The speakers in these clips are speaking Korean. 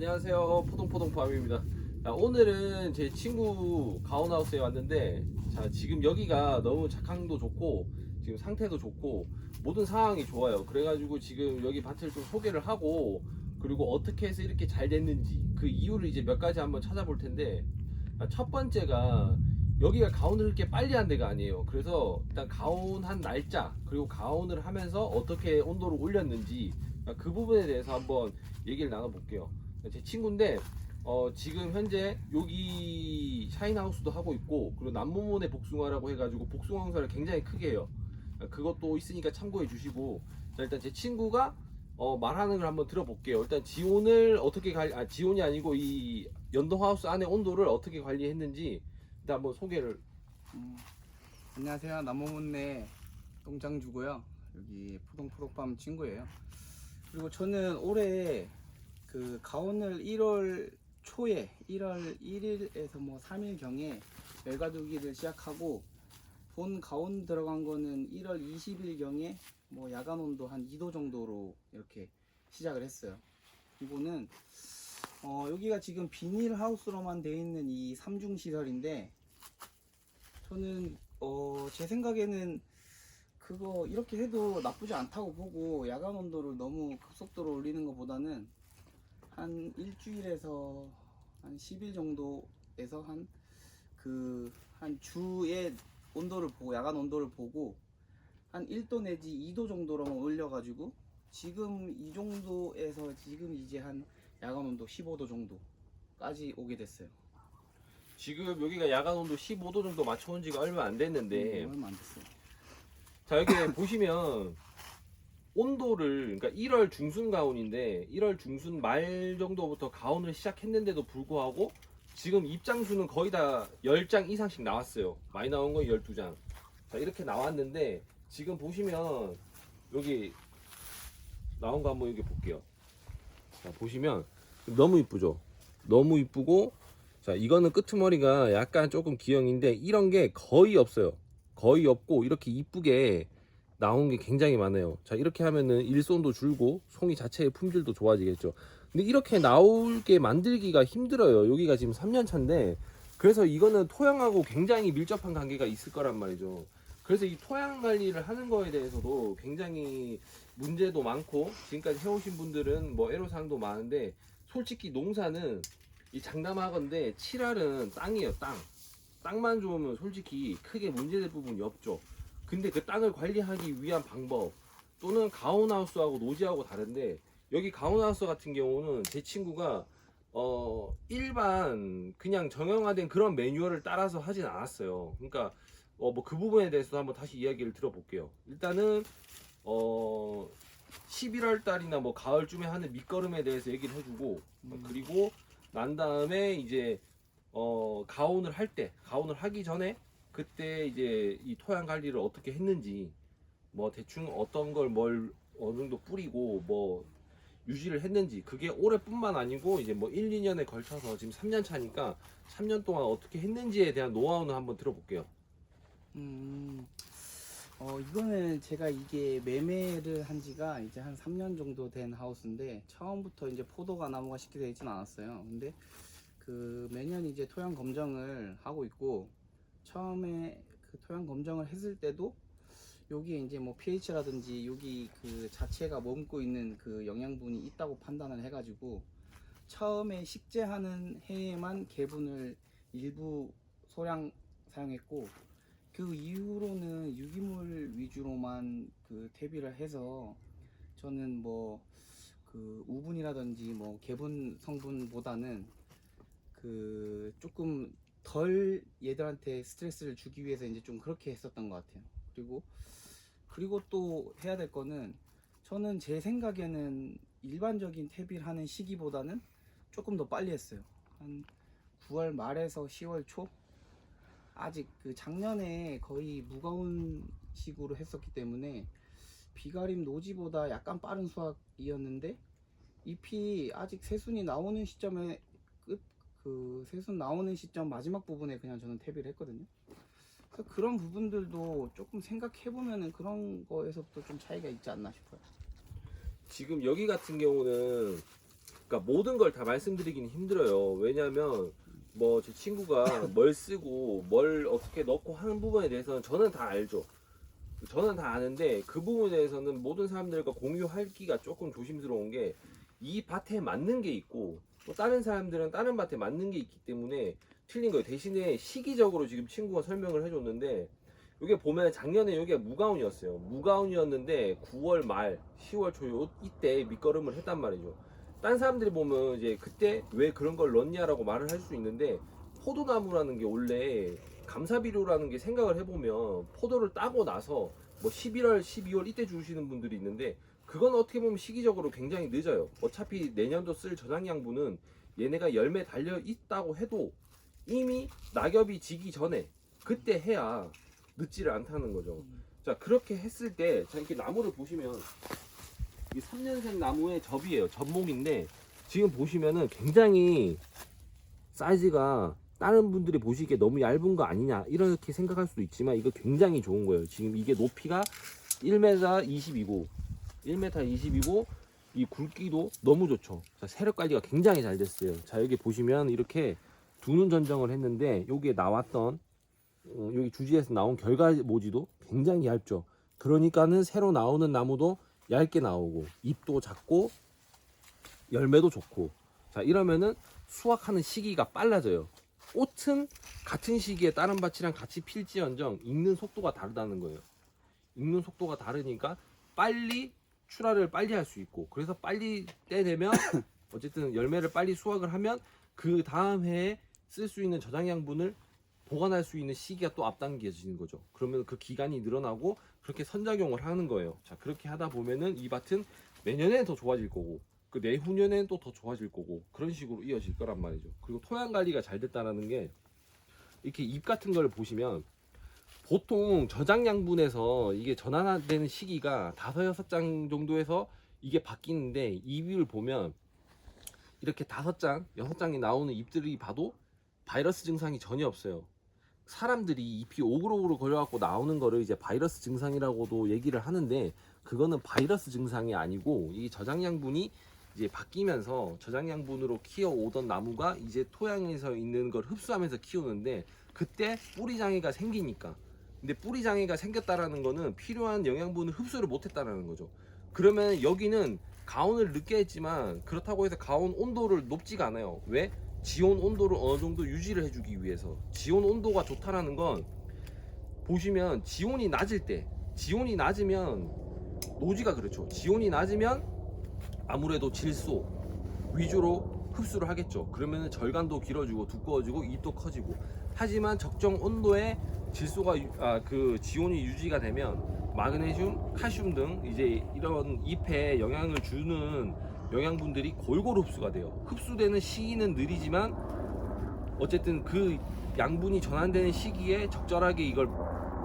안녕하세요, 포동포동팜입니다. 오늘은 제 친구 가온하우스에 왔는데, 지금 여기가 너무 작황도 좋고 지금 상태도 좋고 모든 상황이 좋아요. 그래가지고 지금 여기 밭을 좀 소개를 하고, 그리고 어떻게 해서 이렇게 잘 됐는지 그 이유를 이제 몇 가지 한번 찾아볼 텐데, 첫 번째가 여기가 가온을 이렇게 빨리 한 데가 아니에요. 그래서 일단 가온한 날짜, 그리고 가온을 하면서 어떻게 온도를 올렸는지 그 부분에 대해서 한번 얘기를 나눠볼게요. 제 친구인데 지금 현재 여기 샤인하우스도 하고 있고, 그리고 남모몬의 복숭아라고 해가지고 복숭아 농사를 굉장히 크게 해요. 그것도 있으니까 참고해 주시고, 일단 제 친구가 말하는 걸 한번 들어볼게요. 일단 지온을 어떻게 지온이 아니고 이 연동하우스 안에 온도를 어떻게 관리했는지 일단 한번 소개를. 안녕하세요. 남모문내 농장주고요. 여기 포동프로팜 친구예요. 그리고 저는 올해 그 가온을 1월 초에 1월 1일에서 뭐 3일 경에 열가두기를 시작하고, 본 가온 들어간 거는 1월 20일 경에 뭐 야간 온도 한 2도 정도로 이렇게 시작을 했어요. 이거는 여기가 지금 비닐 하우스로만 되어 있는 이 3중 시설인데, 저는 제 생각에는 그거 이렇게 해도 나쁘지 않다고 보고, 야간 온도를 너무 급속도로 올리는 것보다는 한 일주일에서 한 10일 정도에서 한 주의 온도를 보고, 야간 온도를 보고 한 1도 내지 2도 정도로만 올려가지고, 지금 이 정도에서 지금 이제 한 야간 온도 15도 정도까지 오게 됐어요. 지금 여기가 야간 온도 15도 정도 맞춰온 지가 얼마 안 됐는데, 얼마 안 됐어요. 자 여기 보시면 온도를, 그러니까 1월 중순 가온인데 1월 중순 말 정도부터 가온을 시작했는데도 불구하고 지금 입장수는 거의 다 10장 이상씩 나왔어요. 많이 나온 건 12장. 자 이렇게 나왔는데, 지금 보시면 여기 나온 거 한번 여기 볼게요. 자 보시면 너무 이쁘죠? 너무 이쁘고, 자 이거는 끄트머리가 약간 조금 기형인데 이런 게 거의 없어요. 거의 없고 이렇게 이쁘게 나온 게 굉장히 많아요. 자 이렇게 하면은 일손도 줄고 송이 자체의 품질도 좋아지겠죠. 근데 이렇게 나올게 만들기가 힘들어요. 여기가 지금 3년 차인데, 그래서 이거는 토양하고 굉장히 밀접한 관계가 있을 거란 말이죠. 그래서 이 토양 관리를 하는 거에 대해서도 굉장히 문제도 많고, 지금까지 해오신 분들은 뭐 애로사항도 많은데, 솔직히 농사는 이 장담하건대 7알은 땅이에요. 땅만 좋으면 솔직히 크게 문제될 부분이 없죠. 근데 그 땅을 관리하기 위한 방법, 또는 가온하우스하고 노지하고 다른데, 여기 가온하우스 같은 경우는 제 친구가 일반 그냥 정형화된 그런 매뉴얼을 따라서 하진 않았어요. 그러니까 뭐 그 부분에 대해서 한번 다시 이야기를 들어볼게요. 일단은 11월 달이나 뭐 가을쯤에 하는 밑거름에 대해서 얘기를 해주고, 그리고 난 다음에 이제 가온을 하기 전에 그때 이제 이 토양 관리를 어떻게 했는지, 뭐 대충 어떤 걸 뭘 어느 정도 뿌리고 뭐 유지를 했는지, 그게 올해뿐만 아니고 이제 뭐 1, 2년에 걸쳐서 지금 3년 차니까 3년 동안 어떻게 했는지에 대한 노하우는 한번 들어볼게요. 이거는 제가 이게 매매를 한 지가 이제 한 3년 정도 된 하우스인데, 처음부터 이제 포도가 나무가 심게 되어 있진 않았어요. 근데 그 매년 이제 토양 검정을 하고 있고, 처음에 그 토양 검정을 했을 때도 여기에 이제 뭐 pH라든지 여기 그 자체가 머금고 있는 그 영양분이 있다고 판단을 해가지고, 처음에 식재하는 해에만 개분을 일부 소량 사용했고, 그 이후로는 유기물 위주로만 그 퇴비를 해서, 저는 뭐 그 우분이라든지 뭐 개분 성분보다는 그 조금 덜 얘들한테 스트레스를 주기 위해서 이제 좀 그렇게 했었던 것 같아요. 그리고 또 해야 될 거는, 저는 제 생각에는 일반적인 퇴비를 하는 시기보다는 조금 더 빨리 했어요. 한 9월 말에서 10월 초, 아직 그 작년에 거의 무거운 식으로 했었기 때문에 비가림 노지보다 약간 빠른 수확이었는데, 잎이 아직 새순이 나오는 시점에 그 새순 나오는 시점 마지막 부분에 그냥 저는 퇴비를 했거든요. 그래서 그런 부분들도 조금 생각해 보면은 그런 거에서부터 좀 차이가 있지 않나 싶어요. 지금 여기 같은 경우는 그러니까 모든 걸 다 말씀드리긴 힘들어요. 왜냐하면 뭐 제 친구가 뭘 쓰고 뭘 어떻게 넣고 하는 부분에 대해서는 저는 다 알죠. 저는 다 아는데 그 부분에 대해서는 모든 사람들과 공유하기가 조금 조심스러운 게 이 밭에 맞는 게 있고 또 다른 사람들은 다른 밭에 맞는 게 있기 때문에 틀린 거예요. 대신에 시기적으로 지금 친구가 설명을 해줬는데 이게 보면 작년에 여기가 무가온이었어요. 무가온이었는데 9월 말, 10월 초 이때 밑거름을 했단 말이죠. 딴 사람들이 보면 이제 그때 왜 그런 걸 넣냐라고 말을 할 수 있는데 포도나무라는 게 원래 감사비료라는 게 생각을 해보면 포도를 따고 나서 뭐 11월, 12월 이때 주시는 분들이 있는데 그건 어떻게 보면 시기적으로 굉장히 늦어요. 어차피 내년도 쓸 저장양분은 얘네가 열매 달려 있다고 해도 이미 낙엽이 지기 전에 그때 해야 늦지를 않다는 거죠. 자, 그렇게 했을 때, 자, 이렇게 나무를 보시면 이 3년생 나무의 접이에요. 접목인데 지금 보시면은 굉장히 사이즈가 다른 분들이 보시기에 너무 얇은 거 아니냐 이렇게 생각할 수도 있지만 이거 굉장히 좋은 거예요. 지금 이게 높이가 1m 22고 1m 22고 이 굵기도 너무 좋죠. 자, 세력 관리가 굉장히 잘 됐어요. 자, 여기 보시면 이렇게 두눈 전정을 했는데 여기에 나왔던 여기 주지에서 나온 결과 모지도 굉장히 얇죠. 그러니까는 새로 나오는 나무도 얇게 나오고 잎도 작고 열매도 좋고. 자, 이러면은 수확하는 시기가 빨라져요. 꽃은 같은 시기에 다른 밭이랑 같이 필지언정 익는 속도가 다르다는 거예요. 익는 속도가 다르니까 빨리 출하를 빨리 할 수 있고, 그래서 빨리 떼내면 어쨌든 열매를 빨리 수확을 하면 그 다음 해에 쓸 수 있는 저장 양분을 보관할 수 있는 시기가 또 앞당겨지는 거죠. 그러면 그 기간이 늘어나고 그렇게 선작용을 하는 거예요. 자, 그렇게 하다 보면은 이 밭은 내년에는 더 좋아질 거고 그 내후년에는 또 더 좋아질 거고 그런 식으로 이어질 거란 말이죠. 그리고 토양 관리가 잘 됐다는 게 이렇게 잎 같은 걸 보시면 보통 저장 양분에서 이게 전환되는 시기가 5-6장 정도에서 이게 바뀌는데 잎을 보면 이렇게 5장, 6장이 나오는 잎들이 봐도 바이러스 증상이 전혀 없어요. 사람들이 잎이 오글오글 걸려갖고 나오는 거를 이제 바이러스 증상이라고도 얘기를 하는데 그거는 바이러스 증상이 아니고 이 저장 양분이 이제 바뀌면서 저장 양분으로 키워오던 나무가 이제 토양에서 있는 걸 흡수하면서 키우는데 그때 뿌리 장애가 생기니까. 근데 뿌리 장애가 생겼다라는 거는 필요한 영양분을 흡수를 못했다라는 거죠. 그러면 여기는 가온을 늦게 했지만 그렇다고 해서 가온 온도를 높지가 않아요. 왜? 지온 온도를 어느 정도 유지를 해주기 위해서. 지온 온도가 좋다라는 건 보시면 지온이 낮을 때, 지온이 낮으면 노지가 그렇죠. 지온이 낮으면 아무래도 질소 위주로 흡수를 하겠죠. 그러면 절간도 길어지고 두꺼워지고 잎도 커지고. 하지만 적정 온도에 질소가 그 지온이 유지가 되면 마그네슘, 칼슘 등 이제 이런 잎에 영향을 주는 영양분들이 골고루 흡수가 돼요. 흡수되는 시기는 느리지만 어쨌든 그 양분이 전환되는 시기에 적절하게 이걸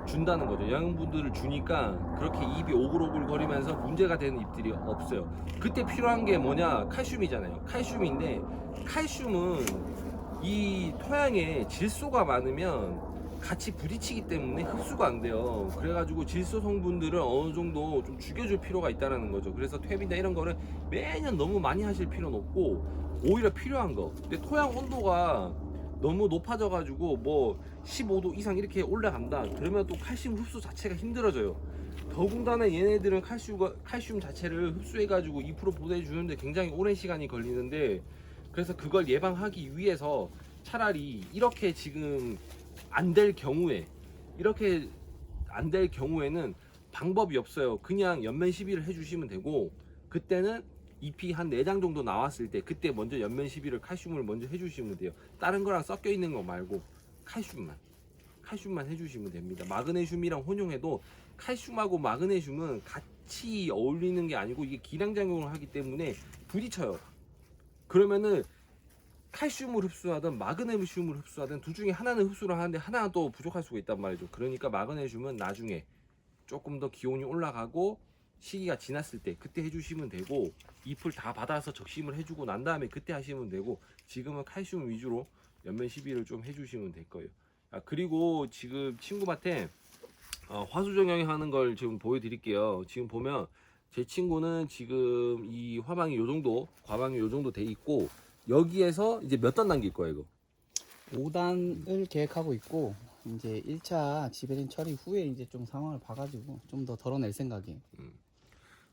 준다는 거죠. 영양분들을 주니까 그렇게 잎이 오글오글 거리면서 문제가 되는 잎들이 없어요. 그때 필요한 게 뭐냐? 칼슘이잖아요. 칼슘인데 칼슘은 이 토양에 질소가 많으면 같이 부딪히기 때문에 흡수가 안 돼요. 그래가지고 질소 성분들을 어느 정도 좀 죽여줄 필요가 있다는 거죠. 그래서 퇴비나 이런 거를 매년 너무 많이 하실 필요는 없고 오히려 필요한 거. 근데 토양 온도가 너무 높아져가지고 뭐 15도 이상 이렇게 올라간다. 그러면 또 칼슘 흡수 자체가 힘들어져요. 더군다나 얘네들은 칼슘 자체를 흡수해가지고 2% 보내주는데 굉장히 오랜 시간이 걸리는데 그래서 그걸 예방하기 위해서 차라리 이렇게 지금 안 될 경우에 이렇게 안 될 경우에는 방법이 없어요. 그냥 연면 시비를 해주시면 되고 그때는 잎이 한 4장 정도 나왔을 때 그때 먼저 연면 시비를 칼슘을 먼저 해주시면 돼요. 다른 거랑 섞여 있는 거 말고 칼슘만 해주시면 됩니다. 마그네슘이랑 혼용해도 칼슘하고 마그네슘은 같이 어울리는 게 아니고 이게 기량작용을 하기 때문에 부딪혀요. 그러면은 칼슘을 흡수하든 마그네슘을 흡수하든 둘 중에 하나는 흡수를 하는데 하나는 또 부족할 수가 있단 말이죠. 그러니까 마그네슘은 나중에 조금 더 기온이 올라가고 시기가 지났을 때 그때 해주시면 되고 잎을 다 받아서 적심을 해주고 난 다음에 그때 하시면 되고 지금은 칼슘 위주로 연면 시비를 좀 해주시면 될 거예요. 그리고 지금 친구한테 화수정형이 하는 걸 지금 보여드릴게요. 지금 보면 제 친구는 지금 이 화방이 요 정도, 과방이 요 정도 돼 있고 여기에서 이제 몇 단 남길 거예요, 이거? 5단을 계획하고 있고 이제 1차 지베린 처리 후에 이제 좀 상황을 봐가지고 좀 더 덜어낼 생각이에요.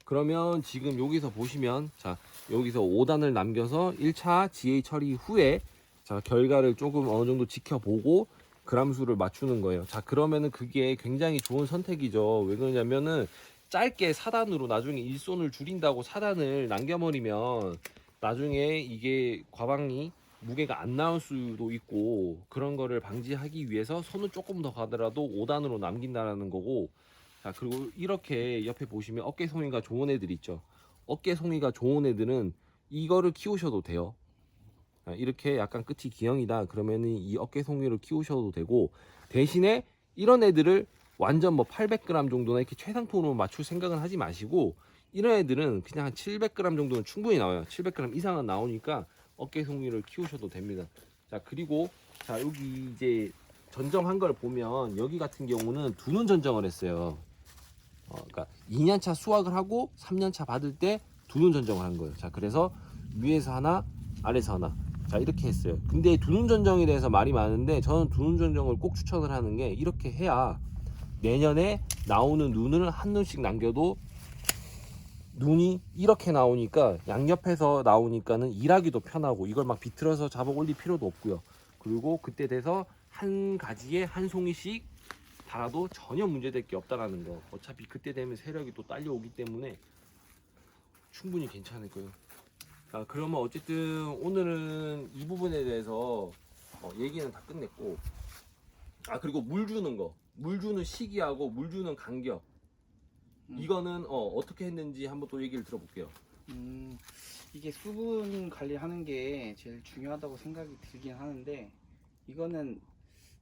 그러면 지금 여기서 보시면 자 여기서 5단을 남겨서 1차 GA 처리 후에 자 결과를 조금 어느 정도 지켜보고 그람수를 맞추는 거예요. 자 그러면은 그게 굉장히 좋은 선택이죠. 왜 그러냐면은 짧게 4단으로 나중에 일손을 줄인다고 4단을 남겨버리면 나중에 이게 과방이 무게가 안 나올 수도 있고 그런 거를 방지하기 위해서 손은 조금 더 가더라도 5단으로 남긴다라는 거고. 자 그리고 이렇게 옆에 보시면 어깨 송이가 좋은 애들 있죠. 어깨 송이가 좋은 애들은 이거를 키우셔도 돼요. 자, 이렇게 약간 끝이 기형이다 그러면은 이 어깨 송이를 키우셔도 되고 대신에 이런 애들을 완전 뭐 800g 정도나 이렇게 최상품으로 맞출 생각은 하지 마시고 이런 애들은 그냥 한 700g 정도는 충분히 나와요. 700g 이상은 나오니까 어깨 송이를 키우셔도 됩니다. 자 그리고 자 여기 이제 전정한 걸 보면 여기 같은 경우는 두 눈 전정을 했어요. 그러니까 2년차 수확을 하고 3년차 받을 때 두 눈 전정을 한 거예요. 자, 그래서 위에서 하나, 아래서 하나. 자, 이렇게 했어요. 근데 두 눈 전정에 대해서 말이 많은데 저는 두 눈 전정을 꼭 추천을 하는 게 이렇게 해야 내년에 나오는 눈을 한 눈씩 남겨도 눈이 이렇게 나오니까 양옆에서 나오니까는 일하기도 편하고 이걸 막 비틀어서 잡아 올릴 필요도 없고요. 그리고 그때 돼서 한 가지에 한 송이씩 달아도 전혀 문제될 게 없다라는 거. 어차피 그때 되면 세력이 또 딸려오기 때문에 충분히 괜찮을 거예요. 자, 그러면 어쨌든 오늘은 이 부분에 대해서 얘기는 다 끝냈고, 아 그리고 물 주는 거, 물 주는 시기하고 물 주는 간격, 이거는 어떻게 했는지 한번 또 얘기를 들어볼게요. 이게 수분 관리하는 게 제일 중요하다고 생각이 들긴 하는데 이거는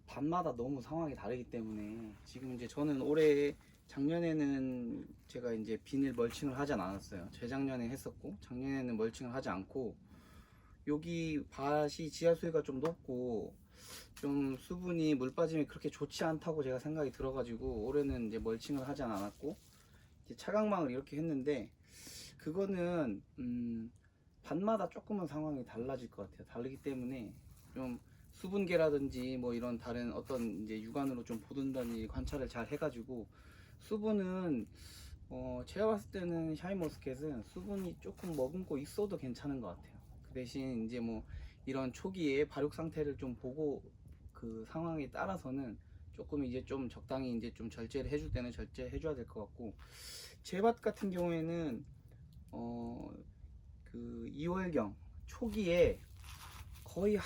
밭마다 너무 상황이 다르기 때문에 지금 이제 저는 올해 작년에는 제가 이제 비닐 멀칭을 하지 않았어요. 재작년에 했었고 작년에는 멀칭을 하지 않고 여기 밭이 지하 수위가 좀 높고 좀 수분이 물 빠짐이 그렇게 좋지 않다고 제가 생각이 들어가지고 올해는 이제 멀칭을 하지 않았고 이제 차광망을 이렇게 했는데 그거는 밭마다 조금은 상황이 달라질 것 같아요. 다르기 때문에 좀 수분계라든지 뭐 이런 다른 어떤 이제 육안으로 좀 보든다니 관찰을 잘 해가지고 수분은 제가 봤을 때는 샤인머스켓은 수분이 조금 머금고 있어도 괜찮은 것 같아요. 그 대신 이제 뭐 이런 초기에 발육 상태를 좀 보고 그 상황에 따라서는 조금 이제 좀 적당히 이제 좀 절제를 해줄 때는 절제해줘야 될 것 같고 제 밭 같은 경우에는 그 2월경 초기에 거의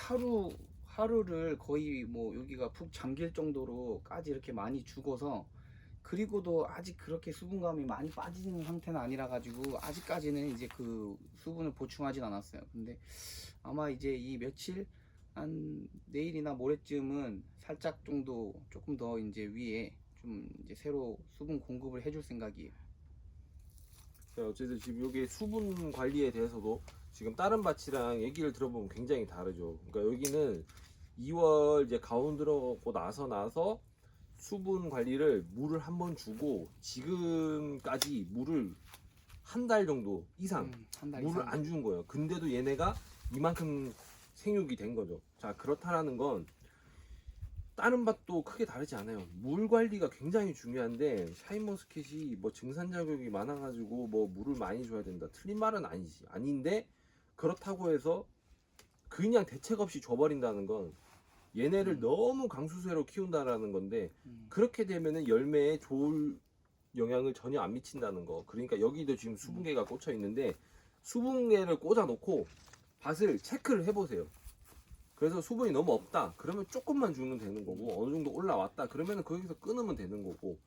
하루를 거의 뭐 여기가 푹 잠길 정도로까지 이렇게 많이 죽어서 그리고도 아직 그렇게 수분감이 많이 빠지는 상태는 아니라 가지고 아직까지는 이제 그 수분을 보충하진 않았어요. 근데 아마 이제 이 며칠 한 내일이나 모레쯤은 살짝 정도 조금 더 이제 위에 좀 이제 새로 수분 공급을 해줄 생각이에요. 자, 어쨌든 지금 여기 수분 관리에 대해서도 지금 다른 밭이랑 얘기를 들어보면 굉장히 다르죠. 그러니까 여기는 2월 이제 가온 들어오고 나서 수분 관리를 물을 한 번 주고 지금까지 물을 한 달 정도 이상 한 달 물을 이상. 안 준 거예요. 근데도 얘네가 이만큼 생육이 된 거죠. 자, 그렇다라는 건 다른 밭도 크게 다르지 않아요. 물 관리가 굉장히 중요한데 샤인머스켓이 뭐 증산 자격이 많아가지고 뭐 물을 많이 줘야 된다. 틀린 말은 아니지. 아닌데 그렇다고 해서 그냥 대책 없이 줘버린다는 건 얘네를 너무 강수세로 키운다라는 건데 그렇게 되면은 열매에 좋을 영향을 전혀 안 미친다는 거. 그러니까 여기도 지금 수분계가 꽂혀 있는데 수분계를 꽂아 놓고 밭을 체크를 해보세요. 그래서 수분이 너무 없다 그러면 조금만 주면 되는 거고 어느 정도 올라왔다 그러면 거기서 끊으면 되는 거고.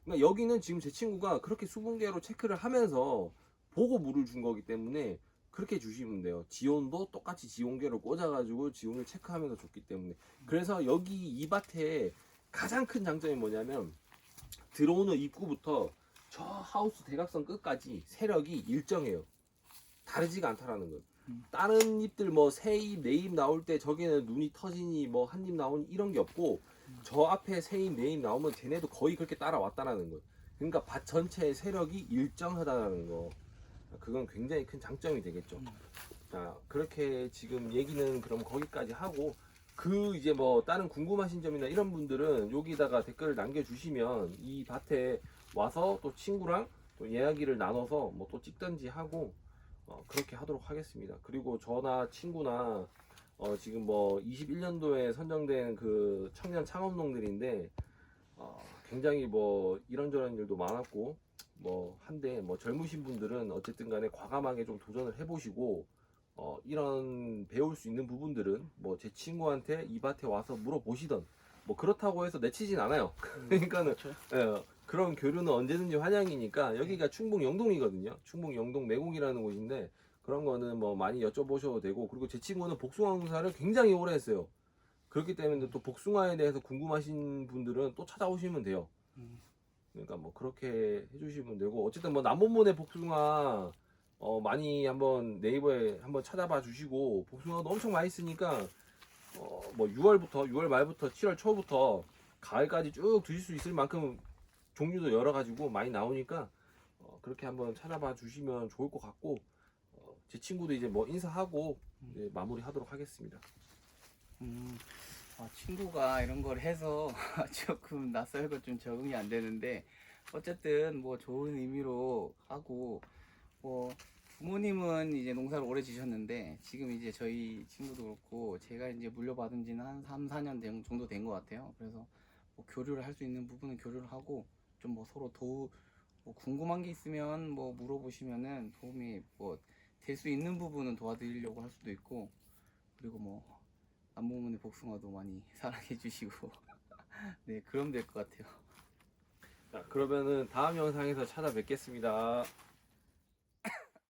그러니까 여기는 지금 제 친구가 그렇게 수분계로 체크를 하면서 보고 물을 준 거기 때문에 그렇게 주시면 돼요. 지온도 똑같이 지온계로 꽂아가지고 지온을 체크하면서 줬기 때문에. 그래서 여기 이 밭에 가장 큰 장점이 뭐냐면 들어오는 입구부터 저 하우스 대각선 끝까지 세력이 일정해요. 다르지가 않다라는 거예요. 다른 잎들 뭐 새 잎, 네 잎 나올 때 저기는 눈이 터지니 뭐 한 잎 나오니 이런 게 없고 저 앞에 새 잎, 네 잎 나오면 쟤네도 거의 그렇게 따라왔다라는 거예요. 그러니까 밭 전체의 세력이 일정하다는 거. 그건 굉장히 큰 장점이 되겠죠. 자, 그렇게 지금 얘기는 그럼 거기까지 하고, 그 이제 뭐 다른 궁금하신 점이나 이런 분들은 여기다가 댓글을 남겨주시면 이 밭에 와서 또 친구랑 또 이야기를 나눠서 뭐 또 찍든지 하고 그렇게 하도록 하겠습니다. 그리고 저나 친구나 지금 뭐 21년도에 선정된 그 청년 창업농들인데 굉장히 뭐 이런저런 일도 많았고 뭐 한데 뭐 젊으신 분들은 어쨌든 간에 과감하게 좀 도전을 해보시고 이런 배울 수 있는 부분들은 뭐 제 친구한테 이 밭에 와서 물어보시던 뭐 그렇다고 해서 내치진 않아요. 그러니까는 그렇죠. 그런 교류는 언제든지 환영이니까 여기가 충북 영동이거든요. 충북 영동 매곡이라는 곳인데 그런 거는 뭐 많이 여쭤보셔도 되고 그리고 제 친구는 복숭아 농사를 굉장히 오래 했어요. 그렇기 때문에 또 복숭아에 대해서 궁금하신 분들은 또 찾아오시면 돼요. 음. 그러니까 뭐 그렇게 해주시면 되고 어쨌든 뭐 남원몬의 복숭아 많이 한번 네이버에 한번 찾아봐 주시고 복숭아도 엄청 맛있으니까 뭐 6월 말부터 7월 초부터 가을까지 쭉 드실 수 있을 만큼 종류도 여러 가지고 많이 나오니까 그렇게 한번 찾아봐 주시면 좋을 것 같고 제 친구도 이제 뭐 인사하고 이제 마무리하도록 하겠습니다. 친구가 이런 걸 해서 조금 낯설고 좀 적응이 안 되는데 어쨌든 뭐 좋은 의미로 하고 뭐 부모님은 이제 농사를 오래 지셨는데 지금 이제 저희 친구도 그렇고 제가 이제 물려받은 지는 한 3, 4년 정도 된 것 같아요. 그래서 뭐 교류를 할 수 있는 부분은 교류를 하고 좀 뭐 서로 뭐 궁금한 게 있으면 뭐 물어보시면은 도움이 뭐 될 수 있는 부분은 도와드리려고 할 수도 있고 그리고 뭐 남모문의 복숭아도 많이 사랑해 주시고 네 그럼 될 것 같아요. 자, 그러면은 다음 영상에서 찾아뵙겠습니다.